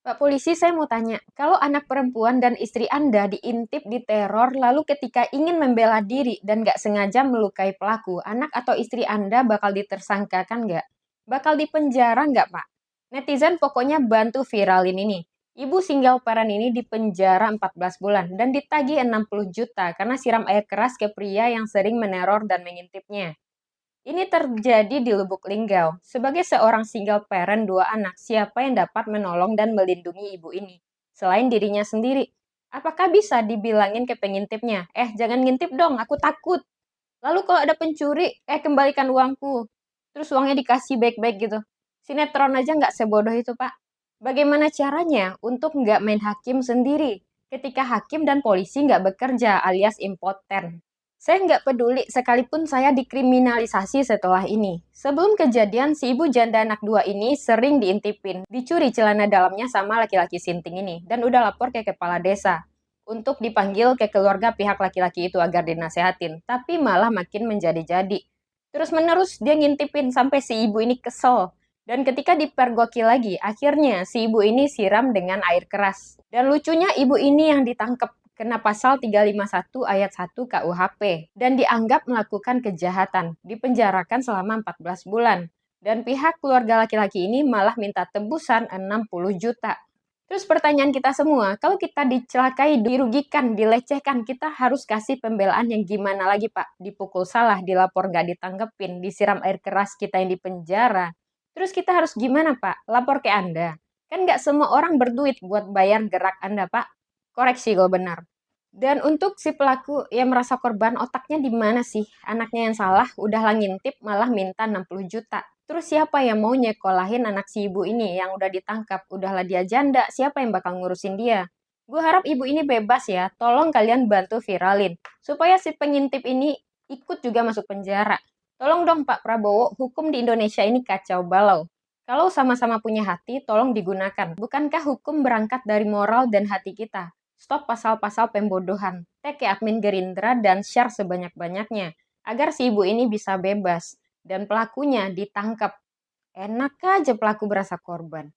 Pak Polisi, saya mau tanya, kalau anak perempuan dan istri Anda diintip, diteror, lalu ketika ingin membela diri dan nggak sengaja melukai pelaku, anak atau istri Anda bakal ditersangkakan nggak? Bakal dipenjara nggak, Pak? Netizen pokoknya bantu viralin ini. Ibu single parent ini dipenjara 14 bulan dan ditagih 60 juta karena siram air keras ke pria yang sering meneror dan mengintipnya. Ini terjadi di Lubuk Linggau. Sebagai seorang single parent dua anak, siapa yang dapat menolong dan melindungi ibu ini? Selain dirinya sendiri. Apakah bisa dibilangin ke pengintipnya? Jangan ngintip dong, aku takut. Lalu kalau ada pencuri, kembalikan uangku. Terus uangnya dikasih baik-baik gitu. Sinetron aja nggak sebodoh itu, Pak. Bagaimana caranya untuk nggak main hakim sendiri ketika hakim dan polisi nggak bekerja alias impoten? Saya nggak peduli sekalipun saya dikriminalisasi setelah ini. Sebelum kejadian, si ibu janda anak dua ini sering diintipin, dicuri celana dalamnya sama laki-laki sinting ini, dan udah lapor ke kepala desa untuk dipanggil ke keluarga pihak laki-laki itu agar dinasehatin, tapi malah makin menjadi-jadi. Terus-menerus dia ngintipin sampai si ibu ini kesel. Dan ketika dipergoki lagi, akhirnya si ibu ini siram dengan air keras. Dan lucunya ibu ini yang ditangkap kena pasal 351 ayat 1 KUHP dan dianggap melakukan kejahatan, dipenjarakan selama 14 bulan. Dan pihak keluarga laki-laki ini malah minta tebusan 60 juta. Terus pertanyaan kita semua, kalau kita dicelakai, dirugikan, dilecehkan, kita harus kasih pembelaan yang gimana lagi, Pak? Dipukul salah, dilapor nggak ditanggepin, disiram air keras, kita yang dipenjara. Terus kita harus gimana, Pak? Lapor ke Anda. Kan nggak semua orang berduit buat bayar gerak Anda, Pak. Koreksi kalau benar. Dan untuk si pelaku yang merasa korban, otaknya di mana sih? Anaknya yang salah, udah lah ngintip, malah minta 60 juta. Terus siapa yang mau nyekolahin anak si ibu ini yang udah ditangkap? Udahlah dia janda, siapa yang bakal ngurusin dia? Gue harap ibu ini bebas ya, tolong kalian bantu viralin. Supaya si pengintip ini ikut juga masuk penjara. Tolong dong Pak Prabowo, hukum di Indonesia ini kacau balau. Kalau sama-sama punya hati, tolong digunakan. Bukankah hukum berangkat dari moral dan hati kita? Stop pasal-pasal pembodohan. Tag ke admin Gerindra dan share sebanyak-banyaknya agar si ibu ini bisa bebas dan pelakunya ditangkap. Enak aja pelaku berasa korban.